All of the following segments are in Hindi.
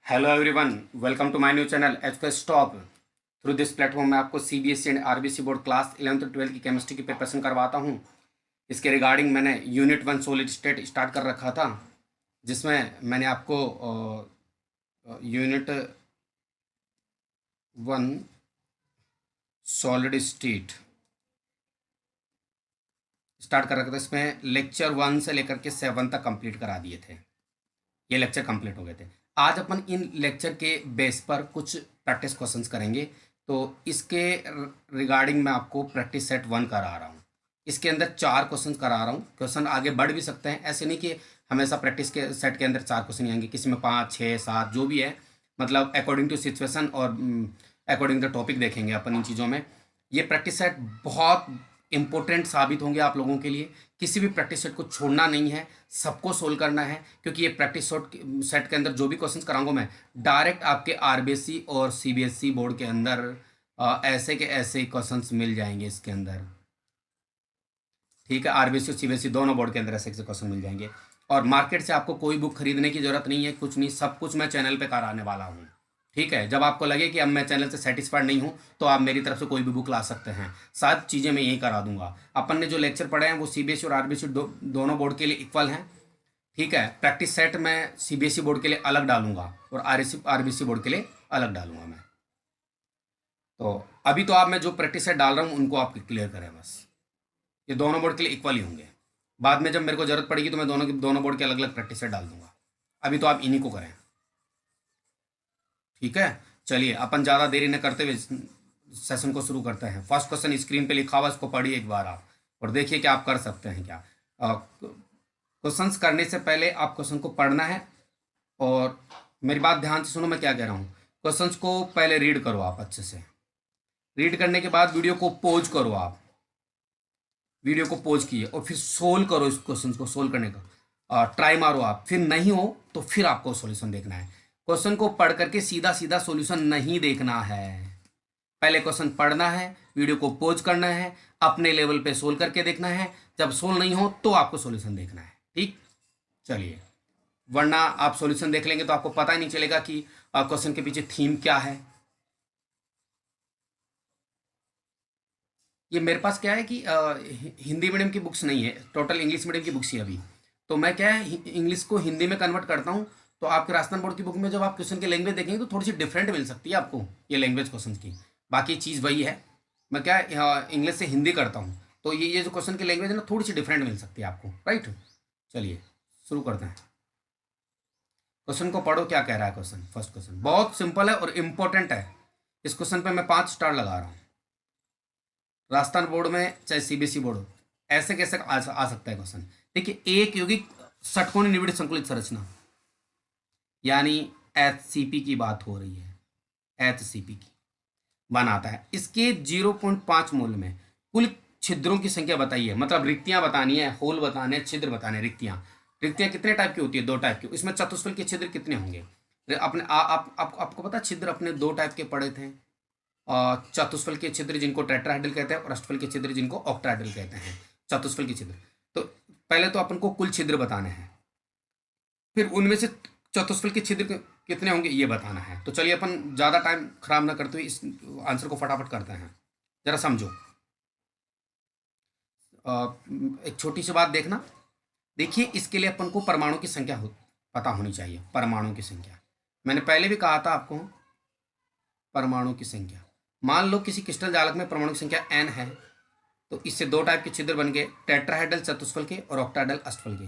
Hello everyone, welcome to my new channel H Stop. Through this platform में आपको CBSE and RBC board class 11th और 12th की केमिस्ट्री की प्रिपरेशन करवाता हूं। इसके रिगार्डिंग मैंने यूनिट 1 सॉलिड स्टेट स्टार्ट कर रखा था, जिसमें मैंने आपको यूनिट 1 सॉलिड स्टेट स्टार्ट कर रखा था। इसमें लेक्चर 1 से लेकर के 7 तक कंप्लीट करा दिए थे। ये लेक्चर कंप्लीट हो गए थे। आज अपन इन लेक्चर के बेस पर कुछ प्रैक्टिस क्वेश्चंस करेंगे। तो इसके रिगार्डिंग मैं आपको प्रैक्टिस सेट 1 करा रहा हूँ। इसके अंदर 4 क्वेश्चन करा रहा हूँ। क्वेश्चन आगे बढ़ भी सकते हैं, ऐसे नहीं कि हमेशा प्रैक्टिस के सेट के अंदर 4 क्वेश्चन आएंगे, किसी में 5 6 7 जो भी है, मतलब अकॉर्डिंग टू सिचुएशन और अकॉर्डिंग टू टॉपिक देखेंगे अपन इन चीज़ों में। ये प्रैक्टिस सेट बहुत इंपॉर्टेंट साबित होंगे आप लोगों के लिए। किसी भी प्रैक्टिस सेट को छोड़ना नहीं है, सबको सोल्व करना है, क्योंकि ये प्रैक्टिस सेट के अंदर जो भी क्वेश्चंस कराऊंगा मैं डायरेक्ट आपके आरबीएसई और सीबीएसई बोर्ड के अंदर ऐसे के ऐसे क्वेश्चंस मिल जाएंगे इसके अंदर। ठीक है, आरबीएसई और सीबीएसई दोनों बोर्ड के अंदर ऐसे ऐसे क्वेश्चन मिल जाएंगे। और मार्केट से आपको कोई बुक खरीदने की जरूरत नहीं है, कुछ नहीं, सब कुछ मैं चैनल पे कराने वाला हूँ। ठीक है, जब आपको लगे कि अब मैं चैनल से सेटिस्फाइड नहीं हूँ तो आप मेरी तरफ से कोई भी बुक ला सकते हैं। सारी चीज़ें मैं यही करा दूंगा। अपन ने जो लेक्चर पढ़े हैं वो सीबीएसई और आरबीएसई दोनों बोर्ड के लिए इक्वल हैं। ठीक है, प्रैक्टिस सेट मैं सीबीएसई बोर्ड के लिए अलग डालूंगा और आरबीएसई बोर्ड के लिए अलग डालूंगा मैं। तो अभी तो आप मैं जो प्रैक्टिस सेट डाल रहा हूँ उनको आप क्लियर करें बस। ये दोनों बोर्ड के लिए इक्वल ही होंगे। बाद में जब मेरे को जरूरत पड़ेगी तो मैं दोनों बोर्ड के अलग अलग प्रैक्टिस सेट डाल दूंगा। अभी तो आप इन्हीं को करें। ठीक है, चलिए अपन ज़्यादा देरी न करते हुए सेशन को शुरू करते हैं। फर्स्ट क्वेश्चन स्क्रीन पे लिखा हुआ, इसको पढ़िए एक बार आप और देखिए कि आप कर सकते हैं क्या। क्वेश्चंस करने से पहले आप क्वेश्चन को पढ़ना है और मेरी बात ध्यान से सुनो, मैं क्या कह रहा हूँ। क्वेश्चंस को पहले रीड करो आप अच्छे से। रीड करने के बाद वीडियो को पॉज करो आप। वीडियो को पॉज किए और फिर सोल्व करो इस क्वेश्चन को। सोल्व करने का ट्राई मारो आप, फिर नहीं हो तो फिर आपको सॉल्यूशन देखना है। क्वेश्चन को पढ़ करके सीधा सीधा सॉल्यूशन नहीं देखना है। पहले क्वेश्चन पढ़ना है, वीडियो को पॉज करना है, अपने लेवल पे सोल्व करके देखना है। जब सोल्व नहीं हो तो आपको सॉल्यूशन देखना है। ठीक, चलिए, वरना आप सॉल्यूशन देख लेंगे तो आपको पता ही नहीं चलेगा कि क्वेश्चन के पीछे थीम क्या है। ये मेरे पास क्या है कि हिंदी मीडियम की बुक्स नहीं है, टोटल इंग्लिश मीडियम की बुक्स ही अभी। तो मैं क्या है इंग्लिश को हिंदी में कन्वर्ट करता हूँ। तो आपके राजस्थान बोर्ड की बुक में जब आप क्वेश्चन की लैंग्वेज देखेंगे तो थोड़ी सी डिफरेंट मिल सकती है आपको ये लैंग्वेज क्वेश्चन की। बाकी चीज़ वही है। मैं क्या है इंग्लिश से हिंदी करता हूँ, तो ये जो क्वेश्चन की लैंग्वेज है ना, थोड़ी सी डिफरेंट मिल सकती है आपको। राइट, चलिए शुरू करते हैं। क्वेश्चन को पढ़ो, क्या कह रहा है क्वेश्चन। फर्स्ट क्वेश्चन बहुत सिंपल है और इम्पोर्टेंट है। इस क्वेश्चन पे मैं 5 स्टार लगा रहा हूँ। राजस्थान बोर्ड में चाहे सीबीएसई बोर्ड हो, ऐसे कैसे आ सकता है क्वेश्चन। देखिए, एक यौगिक षटकोणीय निविड़ संकुलित संरचना, यानी एचसीपी की बात हो रही है। एचसीपी की बनाता है। इसके 0.5 मोल में कुल छिद्रों की संख्या बताइए। मतलब रिक्तियां बतानी है, होल बताने, छिद्र बताने। रिक्तियां रिक्तियां कितने टाइप की होती है? 2 टाइप की। इसमें चतुष्फल के छिद्र कितने होंगे? अपने आपको पता, छिद्र अपने 2 टाइप के पढ़े थे। चतुष्फल के छिद्र जिनको टेट्राहेड्रल कहते हैं और अष्टफल के छिद्र जिनको ऑक्टाहेड्रल कहते हैं। चतुष्फल के छिद्र, तो पहले तो अपन को कुल छिद्र बताने हैं, फिर उनमें से चतुष्फल के छिद्र कितने होंगे ये बताना है। तो चलिए अपन ज़्यादा टाइम खराब ना करते हुए इस आंसर को फटाफट करते हैं। जरा समझो। एक छोटी सी बात देखना। देखिए, इसके लिए अपन को परमाणु की संख्या पता होनी चाहिए। परमाणु की संख्या मैंने पहले भी कहा था आपको। परमाणु की संख्या, मान लो किसी क्रिस्टल जालक में परमाणु की संख्या n है, तो इससे 2 टाइप के छिद्र बन गए, टेट्राहेड्रल चतुष्फल के और ऑक्टाहेड्रल अष्टफल के।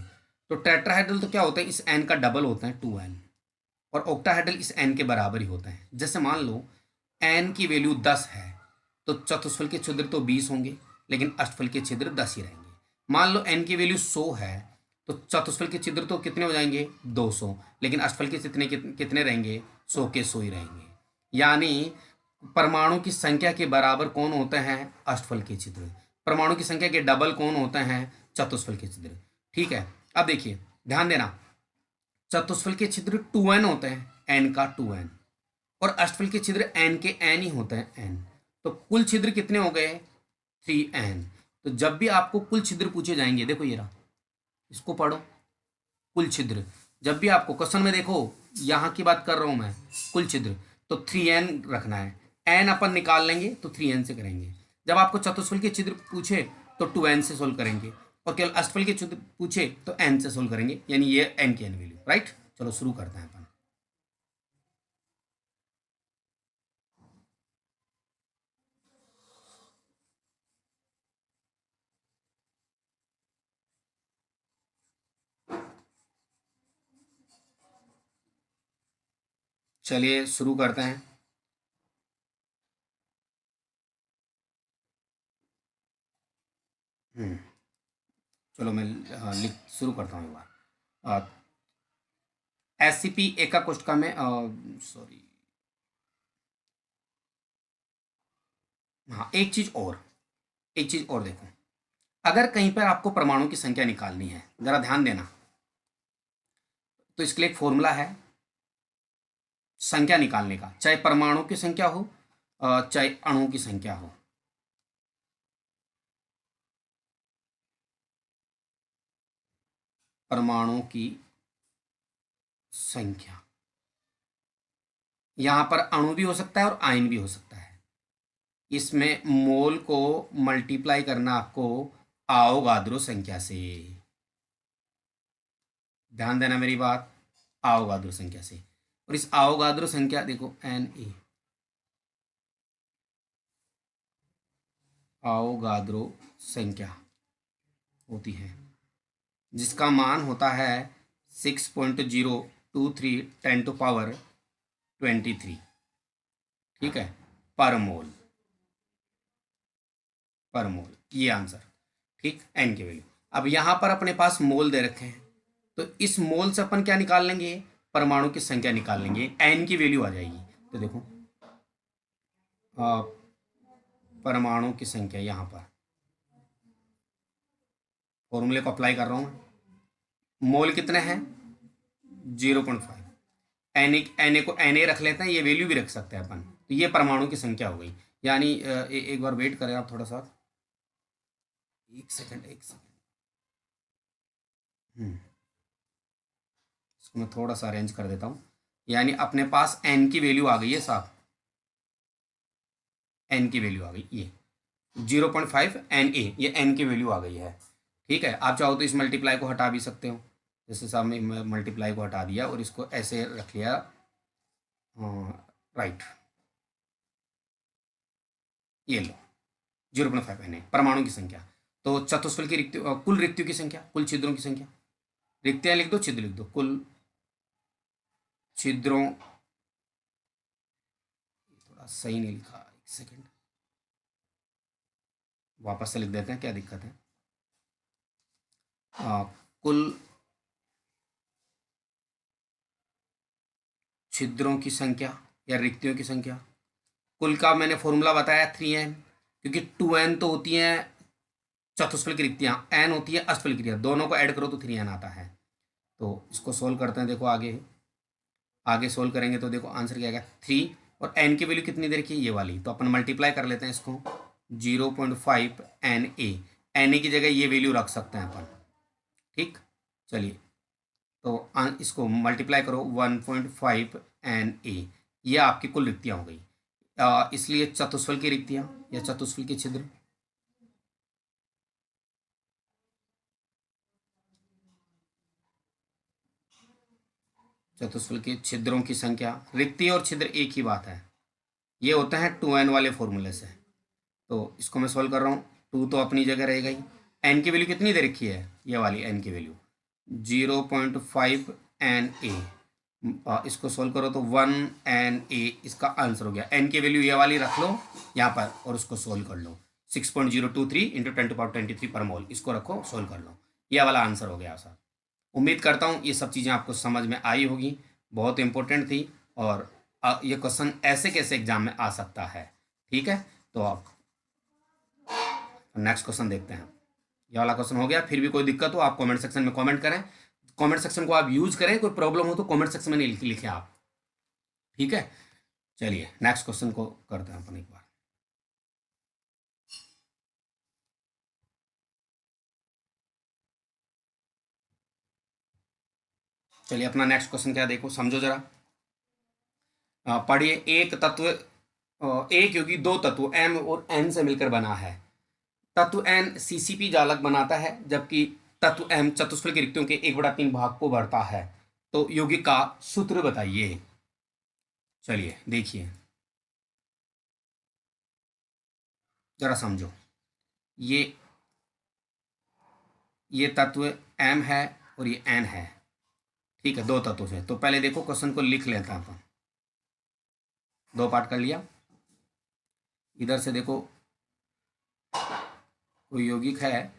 तो टेट्राहेड्रल तो क्या होता है, इस n का डबल होता है 2n, और ऑक्टाहेड्रल इस n के बराबर ही होता है। जैसे मान लो n की वैल्यू 10 है तो चतुष्फल के छिद्र तो 20 होंगे, लेकिन अष्टफल के छिद्र 10 ही रहेंगे। मान लो n की वैल्यू 100 है तो चतुष्फल के छिद्र तो कितने हो जाएंगे? 200, लेकिन अष्टफल के कितने रहेंगे? 100 के 100 ही रहेंगे। यानी परमाणु की संख्या के बराबर कौन होते हैं? अष्टफल के छिद्र। परमाणु की संख्या के डबल कौन होते हैं? चतुष्फल के छिद्र। ठीक है, अब देखिए, ध्यान देना, चतुष्फल के छिद्र 2n होते हैं, n का 2n, और अष्टफल के छिद्र n के n ही होते हैं, n। तो कुल छिद्र कितने हो गए? 3n। तो जब भी आपको कुल छिद्र पूछे जाएंगे, देखो ये रहा, इसको पढ़ो। कुल छिद्र जब भी आपको क्वेश्चन में देखो, यहाँ की बात कर रहा हूँ मैं, कुल छिद्र, तो 3n रखना है। n अपन निकाल लेंगे तो 3n से करेंगे। जब आपको चतुष्फल के छिद्र पूछे तो 2n से सोल्व करेंगे, और केवल अष्टफल के छिद्र पूछे तो n से सोल्व करेंगे, यानी ये n की n वैल्यू, राइट। चलो शुरू करते हैं अपन। चलिए शुरू करते हैं। चलो मैं लिख शुरू करता हूँ एक बार। SCP एका कोष्ठका में, सॉरी, हाँ एक चीज और देखो। अगर कहीं पर आपको परमाणु की संख्या निकालनी है, जरा ध्यान देना, तो इसके लिए एक फॉर्मूला है संख्या निकालने का, चाहे परमाणु की संख्या हो चाहे अणु की संख्या हो। परमाणु की संख्या, यहां पर अणु भी हो सकता है और आयन भी हो सकता है। इसमें मोल को मल्टीप्लाई करना आपको आवोगाद्रो संख्या से, ध्यान देना मेरी बात, आवोगाद्रो संख्या से। और इस आवोगाद्रो संख्या देखो Na, आवोगाद्रो संख्या होती है जिसका मान होता है 6.023 10⁻23, ठीक है, पर मोल, पर मोल, ये आंसर, ठीक, एन की वैल्यू। अब यहां पर अपने पास मोल दे रखे हैं, तो इस मोल से अपन क्या निकाल लेंगे, परमाणु की संख्या निकाल लेंगे, एन की वैल्यू आ जाएगी। तो देखो परमाणु की संख्या, यहां पर फॉर्मूले को अप्लाई कर रहा हूं। मोल कितने हैं, 0.5। एन ए को एन ए रख लेते हैं, ये वैल्यू भी रख सकते हैं अपन, तो ये परमाणु की संख्या हो गई। यानी एक बार वेट करें आप थोड़ा सा, एक सेकंड, एक सेकंड। इसको मैं थोड़ा सा अरेंज कर देता हूँ। यानी अपने पास एन की वैल्यू आ गई है साहब, एन की वैल्यू आ गई, ये 0.5 NA, ये एन की वैल्यू आ गई है। ठीक है, आप चाहो तो इस मल्टीप्लाई को हटा भी सकते हो, जैसे साहब मैं मल्टीप्लाई को हटा दिया और इसको ऐसे रख लिया, राइट, ये लो 0.5 NA परमाणु की संख्या। तो चतुष्फल की रिक्तियों, कुल रिक्तियों की संख्या, कुल छिद्रों की संख्या, रिक्तियां लिख दो, छिद्र लिख दो, कुल छिद्रों, थोड़ा सही नहीं लिखा, एक सेकेंड, वापस से लिख देते हैं, क्या दिक्कत है। कुल छिद्रों की संख्या या रिक्तियों की संख्या, कुल का मैंने फॉर्मूला बताया 3n, क्योंकि 2n तो होती हैं चतुष्फल की रिक्तियां, n होती है अष्टफल की रिक्तियां, दोनों को ऐड करो तो 3n आता है। तो इसको सोल्व करते हैं, देखो आगे आगे सोल्व करेंगे तो देखो आंसर क्या आएगा 3, और n की वैल्यू कितनी दे रखी है, ये वाली, तो अपन मल्टीप्लाई कर लेते हैं इसको, 0.5 Na, Na की जगह ये वैल्यू रख सकते हैं अपन, ठीक। चलिए, तो इसको मल्टीप्लाई करो 1.5 Na, ये आपकी कुल रिक्तियाँ हो गई। इसलिए चतुष्फल की रिक्तियाँ या चतुष्फल के छिद्र, चतुष्फल के छिद्रों की संख्या, रिक्ति और छिद्र एक ही बात है, ये होता है 2n वाले फॉर्मूले से। तो इसको मैं सॉल्व कर रहा हूँ, 2 तो अपनी जगह रह गई, n की वैल्यू कितनी दे रखी है, ये वाली n की वैल्यू 0.5 Na, इसको सोल्व करो तो 1Na इसका आंसर हो गया। n की वैल्यू ये वाली रख लो यहाँ पर और उसको सोल्व कर लो, 6.023 इंटू 10⁻23 पर मोल, इसको रखो सोल्व कर लो, ये वाला आंसर हो गया सर। उम्मीद करता हूँ ये सब चीज़ें आपको समझ में आई होगी, बहुत इंपॉर्टेंट थी, और ये क्वेश्चन ऐसे कैसे एग्जाम में आ सकता है, ठीक है। तो आप नेक्स्ट क्वेश्चन देखते हैं। ये वाला क्वेश्चन हो गया, फिर भी कोई दिक्कत हो आप कमेंट सेक्शन में कमेंट करें, कमेंट सेक्शन को आप यूज करें, कोई प्रॉब्लम हो तो कमेंट सेक्शन में नहीं लिखें आप, ठीक है। चलिए नेक्स्ट क्वेश्चन को करते हैं अपन एक बार। चलिए अपना नेक्स्ट क्वेश्चन क्या देखो, समझो जरा। पढ़िए। एक तत्व एक योगी दो तत्व m और n से मिलकर बना है। तत्व n CCP जालक बनाता है, जबकि तत्व m चतुष्फल की रिक्तियों के 1/3 भाग को भरता है। तो यौगिक का सूत्र बताइए। चलिए देखिए, जरा समझो। ये तत्व m है और ये n है, ठीक है, दो तत्वों से। तो पहले देखो क्वेश्चन को लिख लेते हैं अपन। दो पार्ट कर लिया। इधर से देखो, कोई यौगिक है,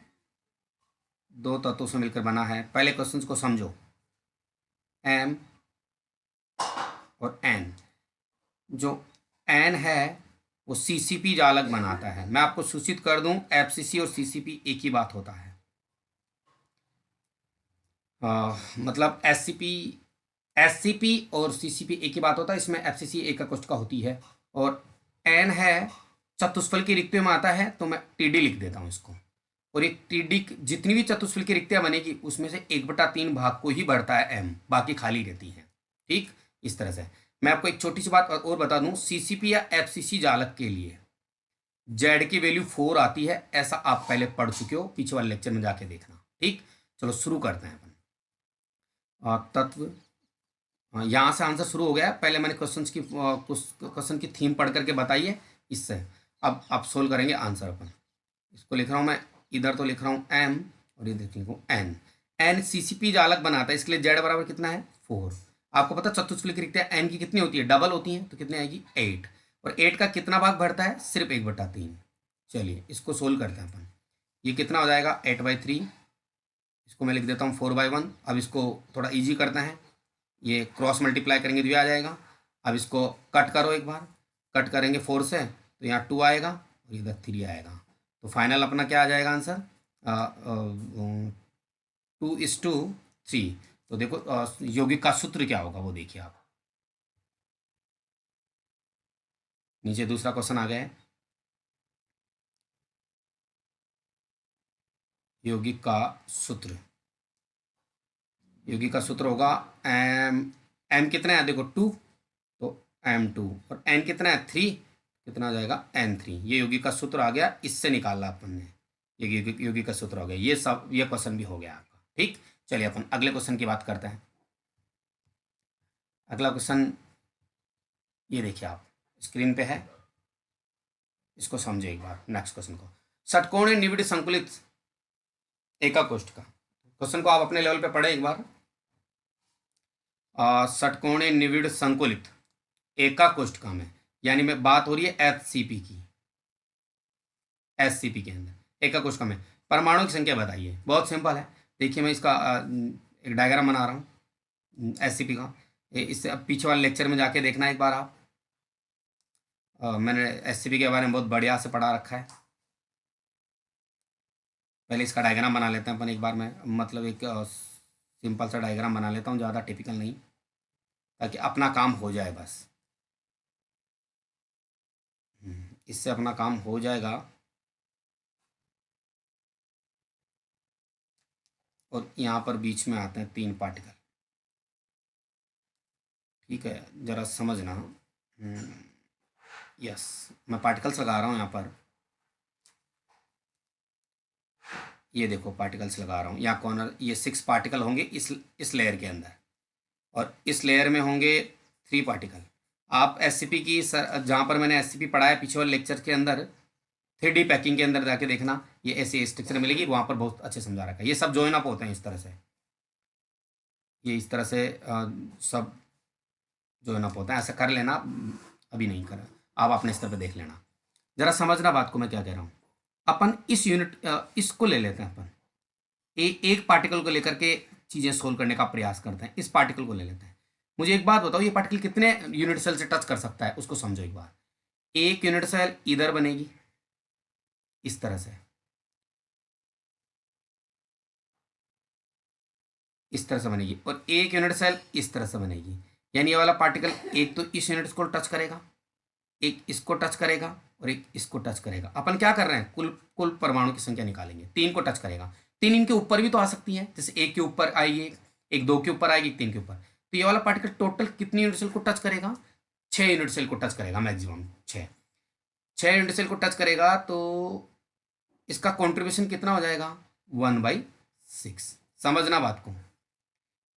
दो तत्वों से मिलकर बना है। पहले क्वेश्चन को समझो। m और n, जो n है वो CCP जालक बनाता है। मैं आपको सूचित कर दूं, FCC और CCP एक ही बात होता है। मतलब SCP और CCP एक ही बात होता है। इसमें FCC एक कष्ट का होती है, और n है चतुष्फल की रिक्तियों में आता है, तो मैं TD लिख देता हूँ इसको। और एक TD जितनी भी चतुष्फल की रिक्तियाँ बनेगी उसमें से 1/3 भाग को ही बढ़ता है m, बाकी खाली रहती हैं। ठीक, इस तरह से। मैं आपको एक छोटी सी बात और बता दूं, CCP या FCC जालक के लिए Z की वैल्यू 4 आती है, ऐसा आप पहले पढ़ चुके हो, पीछे वाले लेक्चर में जाके देखना। ठीक, चलो शुरू करते हैं अपन। तत्व, यहाँ से आंसर शुरू हो गया। पहले मैंने क्वेश्चन की थीम पढ़ करके बताइए, इससे अब आप सोल्व करेंगे आंसर अपन। इसको लिख रहा हूँ मैं, इधर तो लिख रहा हूँ m और इधर लिख रहा हूँ n। n CCP जालक बनाता है, इसके लिए z बराबर कितना है 4। आपको पता चतुष्फल की रिक्तियाँ n की कितनी होती है, डबल होती हैं, तो कितनी आएगी 8। और 8 का कितना भाग भरता है, सिर्फ 1/3। चलिए इसको सोल्व करते हैं अपन। ये कितना हो जाएगा 8/3। इसको मैं लिख देता हूँ 4/1। अब इसको थोड़ा ईजी करते हैं, ये क्रॉस मल्टीप्लाई करेंगे तो ये आ जाएगा। अब इसको कट करो, एक बार कट करेंगे 4 से, तो यहाँ 2 आएगा और इधर 3 आएगा। तो फाइनल अपना क्या आ जाएगा आंसर, 2:3। तो देखो यौगिक का सूत्र क्या होगा वो देखिए आप। नीचे दूसरा क्वेश्चन आ गया है। यौगिक का सूत्र, यौगिक का सूत्र होगा m कितना है देखो 2, तो m2, और n कितना है 3, कितना आ जाएगा n3। ये यौगिक का सूत्र आ गया, इससे निकाला अपन ने। ये यौगिक का सूत्र हो गया। ये सब, ये क्वेश्चन भी हो गया आपका। ठीक, चलिए अपन अगले क्वेश्चन की बात करते हैं। अगला क्वेश्चन ये देखिए, आप स्क्रीन पे है, इसको समझे एक बार। नेक्स्ट क्वेश्चन को, षटकोणीय निविड़ संकुलित एकाकोष्ठ का क्वेश्चन को आप अपने लेवल पे पढ़े एक बार। षटकोणीय निविड़ संकुलित एकाकोष्ठ का में, यानी में बात हो रही है SCP की। SCP के अंदर एकाकोष्ठ का में परमाणु की संख्या बताइए। बहुत सिंपल है, देखिए मैं इसका एक डायग्राम बना रहा हूँ SCP का। इससे अब पीछे वाले लेक्चर में जाके देखना एक बार आप। मैंने SCP के बारे में बहुत बढ़िया से पढ़ा रखा है। पहले इसका डायग्राम बना लेते हैं अपन एक बार। मैं मतलब एक सिंपल सा डायग्राम बना लेता हूँ, ज़्यादा टिपिकल नहीं, ताकि अपना काम हो जाए बस। इससे अपना काम हो जाएगा। और यहाँ पर बीच में आते हैं 3 पार्टिकल। ठीक है, ज़रा समझना। यस, मैं पार्टिकल्स लगा रहा हूँ यहाँ पर। ये देखो पार्टिकल्स लगा रहा हूँ यहाँ कॉर्नर। ये 6 पार्टिकल होंगे इस लेयर के अंदर, और इस लेयर में होंगे 3 पार्टिकल। आप SCP की जहाँ पर मैंने SCP पढ़ा है पीछे वाले लेक्चर के अंदर, 3D पैकिंग के अंदर जाके देखना, ये ऐसी स्ट्रक्चर मिलेगी, वहाँ पर बहुत अच्छे समझा रखा है। ये सब जॉइन अप होते हैं इस तरह से, ये इस तरह से सब जॉइन अप होता है। ऐसा कर लेना, अभी नहीं करा, आप अपने स्तर पे देख लेना। ज़रा समझना बात को मैं क्या कह रहा हूँ। अपन इस इसको ले लेते हैं अपन, एक पार्टिकल को लेकर के चीज़ें सोल्व करने का प्रयास करते हैं। इस पार्टिकल को ले लेते हैं। मुझे एक बात बताओ, ये पार्टिकल कितने यूनिट सेल से टच कर सकता है, उसको समझो एक बार। एक यूनिट सेल इधर बनेगी इस तरह से, इस तरह से बनेगी, और एक यूनिट सेल इस तरह से बनेगी। यानी ये वाला पार्टिकल एक तो इस यूनिट को टच करेगा, एक इसको टच करेगा, और एक इसको टच करेगा। अपन क्या कर रहे हैं, कुल परमाणु की संख्या निकालेंगे। 3 को टच करेगा, 3 इनके ऊपर भी तो आ सकती है, जैसे एक के ऊपर आई एक, एक 2 के ऊपर आएगी, एक 3 के ऊपर। तो ये वाला पार्टिकल टोटल कितनी यूनिट सेल को टच करेगा? 6 यूनिट सेल को टच करेगा मैक्सिमम, 6 यूनिट सेल को टच करेगा। तो इसका कॉन्ट्रीब्यूशन कितना हो जाएगा? 1/6। समझना बात को।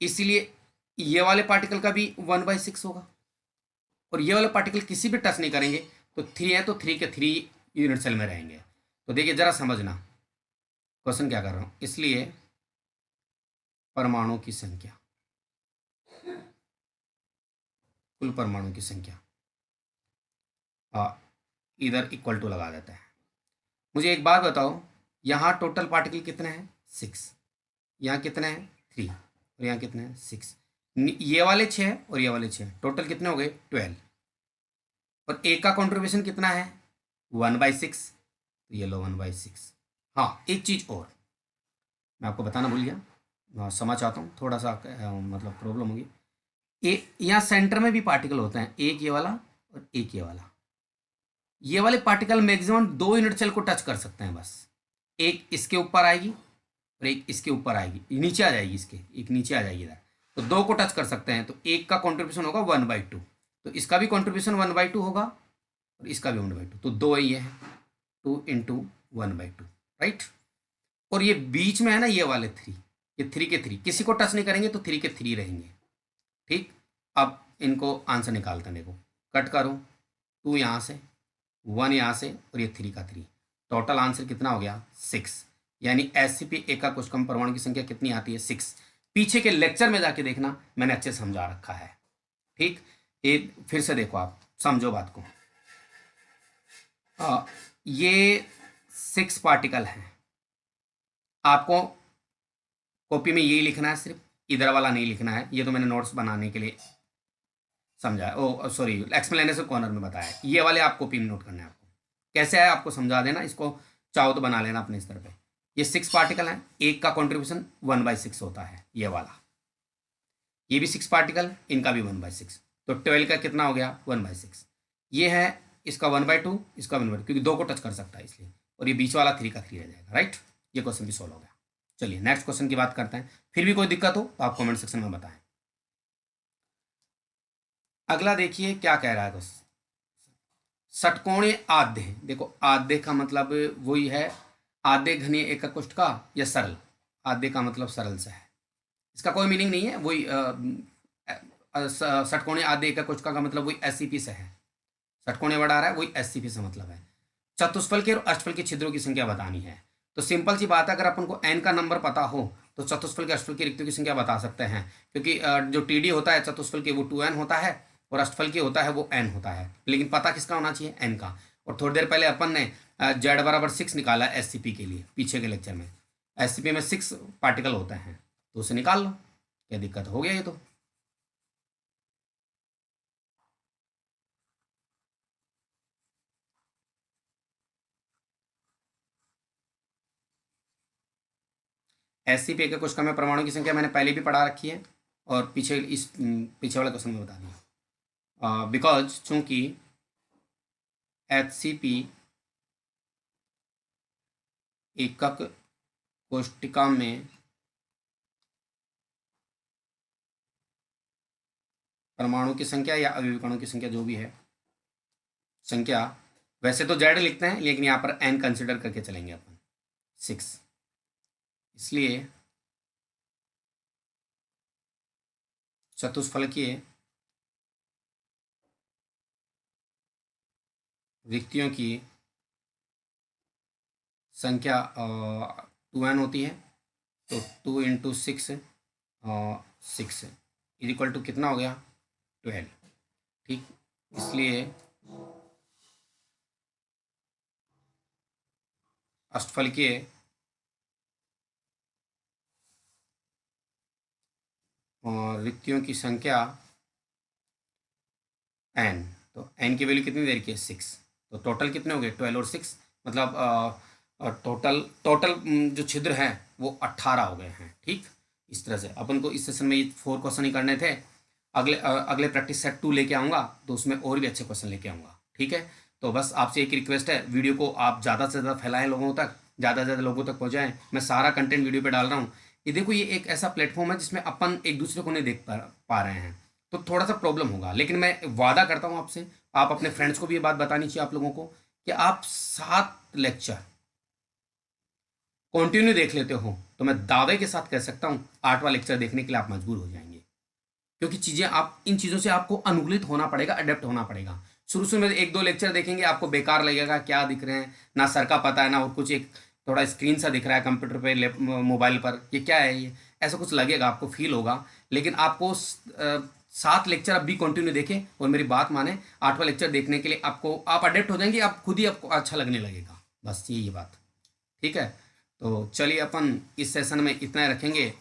इसीलिए ये वाले पार्टिकल का भी 1/6 होगा, और ये वाले पार्टिकल किसी भी टच नहीं करेंगे। तो 3 है तो 3 के 3 यूनिट सेल में रहेंगे। तो देखिए जरा समझना क्वेश्चन क्या कर रहा हूँ। इसलिए परमाणु की संख्या, कुल परमाणु की संख्या इधर इक्वल टू लगा देता है। मुझे एक बात बताओ, यहाँ टोटल पार्टिकल कितने हैं? 6। यहाँ कितने हैं? 3। और यहाँ कितने हैं? 6। ये वाले 6 और ये वाले 6, टोटल कितने हो गए? 12। और एक का कॉन्ट्रीब्यूशन कितना है? 1/6। तो ये लो 1/6। हाँ, एक चीज़ और मैं आपको बताना भूल गया, समझ चाहता हूँ, थोड़ा सा मतलब प्रॉब्लम होगी। यहाँ सेंटर में भी पार्टिकल होते हैं, एक ये वाला और एक ये वाला। ये वाले पार्टिकल मैक्सिमम 2 यूनिट सेल को टच कर सकते हैं बस। एक इसके ऊपर आएगी और एक इसके ऊपर आएगी, नीचे आ जाएगी, इसके एक नीचे आ जाएगी इधर। तो 2 को टच कर सकते हैं। तो एक का कॉन्ट्रीब्यूशन होगा 1/2, तो इसका भी कॉन्ट्रीब्यूशन 1/2 होगा और इसका भी 1/2। तो 2 ये है, 2 × 1/2, राइट। और ये बीच में है ना, ये वाले 3, ये 3 के 3 किसी को टच नहीं करेंगे, तो 3 के 3 रहेंगे, ठीक। अब इनको आंसर निकालते हैं, देखो कट करो, 2 यहाँ से, 1 यहाँ से, और ये 3 का 3, टोटल आंसर कितना हो गया? 6। यानी SCP का कोशिका परमाणु की संख्या कितनी आती है? 6। पीछे के लेक्चर में जाके देखना, मैंने अच्छे समझा रखा है, ठीक। ये फिर से देखो, आप समझो बात को। ये 6 पार्टिकल हैं। आपको कॉपी में यही लिखना है, सिर्फ इधर वाला नहीं लिखना है। ये तो मैंने नोट्स बनाने के लिए समझा है, ओ सॉरी, एक्सप्लेनेशन कॉर्नर में बताया। ये वाले आप कॉपी में नोट करना है आपको। कैसे है आपको समझा देना, इसको चाहो तो बना लेना अपने स्तर पे। ये 6 पार्टिकल हैं, एक का कॉन्ट्रीब्यूशन 1/6 होता है, ये वाला। ये भी 6 पार्टिकल, इनका भी 1/6। तो 12 का कितना हो गया? 1/6। ये है इसका 1/2, इसका 1/2, क्योंकि 2 को टच कर सकता है इसलिए। और ये बीच वाला 3 का 3 रह जाएगा, राइट। ये क्वेश्चन भी सॉल्व हो गया। चलिए नेक्स्ट क्वेश्चन की बात करते हैं। फिर भी कोई दिक्कत हो तो आप कमेंट सेक्शन में बताएं। अगला देखिए क्या कह रहा है दोस्त। षटकोणीय आद्य, देखो आद्य का मतलब वही है, आद्य घनीय एकक कोष्ठ का, या सरल। आद्य का मतलब सरल से है, इसका कोई मीनिंग नहीं है। वही षटकोणीय आद्य एकक कोष्ठ का मतलब वही SCP से है। षटकोणीय वर्ड आ रहा है, वही SCP से मतलब है। चतुष्फल के और अष्टफल के छिद्रों की संख्या बतानी है। तो सिंपल सी बात है, अगर अपन को n का नंबर पता हो तो चतुष्फल के अष्टफल की रिक्तियों की संख्या बता सकते हैं। क्योंकि जो TD होता है चतुष्फल के, वो 2n होता है, और अष्टफल की होता है वो n होता है। लेकिन पता किसका होना चाहिए? n का। और थोड़ी देर पहले अपन ने z = 6 निकाला SCP के लिए, पीछे के लेक्चर में। SCP में 6 पार्टिकल होते हैं, तो उसे निकाल लो, क्या दिक्कत हो गया ये तो। SCP के कोशिका में परमाणु की संख्या मैंने पहले भी पढ़ा रखी है, और पीछे वाले क्वेश्चन में बता दिया। बिकॉज चूंकि HCP एकक कोशिका में परमाणु की संख्या या अभिकरणों की संख्या, जो भी है संख्या, वैसे तो Z लिखते हैं, लेकिन यहाँ पर n कंसिडर करके चलेंगे अपन, 6। इसलिए चतुष्फलकीय रिक्तियों की संख्या 2n होती है। तो 2 × 6 6 इक्वल टू कितना हो गया? 12, ठीक। इसलिए अष्टफलकीय रिक्तियों की संख्या n, तो n की वैल्यू कितनी दे रखी है? 6। तो टोटल कितने हो गए? 12 और 6, मतलब टोटल जो छिद्र हैं वो 18 हो गए हैं, ठीक। इस तरह से अपन को इस सेशन में ये 4 क्वेश्चन ही करने थे। अगले प्रैक्टिस सेट 2 लेके आऊँगा, तो उसमें और भी अच्छे क्वेश्चन लेके आऊँगा, ठीक है। तो बस आपसे एक रिक्वेस्ट है, वीडियो को आप ज़्यादा से ज़्यादा फैलाएं, लोगों तक, ज़्यादा से ज़्यादा लोगों तक पहुँचाएँ। मैं सारा कंटेंट वीडियो पे डाल रहा हूँ, ये देखो ये एक ऐसा प्लेटफॉर्म है जिसमें अपन एक दूसरे को नहीं देख पा रहे हैं, तो थोड़ा सा प्रॉब्लम होगा। लेकिन मैं वादा करता हूँ आपसे, आप अपने फ्रेंड्स को भी ये बात बतानी चाहिए आप लोगों को, कि आप 7 लेक्चर कंटिन्यू देख लेते हो तो मैं दावे के साथ कह सकता हूँ 8वां लेक्चर देखने के लिए आप मजबूर हो जाएंगे। क्योंकि चीज़ें आप इन चीज़ों से आपको अनुकूलित होना पड़ेगा, अडेप्ट होना पड़ेगा। शुरू शुरू में 1-2 लेक्चर देखेंगे आपको बेकार लगेगा, क्या दिख रहे हैं, ना सर का पता है ना, और कुछ एक थोड़ा स्क्रीन सा दिख रहा है कंप्यूटर पे, मोबाइल पर, ये क्या है ये, ऐसा कुछ लगेगा, आपको फील होगा। लेकिन आपको 7 लेक्चर अब भी कंटिन्यू देखें और मेरी बात माने, 8वां लेक्चर देखने के लिए आपको, आप अडेप्ट हो जाएंगे, आप खुद ही आपको अच्छा लगने लगेगा। बस ये बात ठीक है। तो चलिए अपन इस सेशन में इतना ही रखेंगे।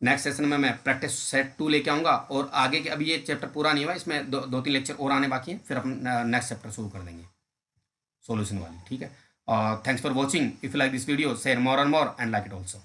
नेक्स्ट सेशन में मैं प्रैक्टिस सेट 2 लेके आऊँगा, और आगे के अभी ये चैप्टर पूरा नहीं हुआ, इसमें 2-3 लेक्चर और आने बाकी हैं, फिर अपन नेक्स्ट चैप्टर शुरू कर देंगे सॉल्यूशन वाली। ठीक है, thanks for watching. If you like this video, share more and more and like it also.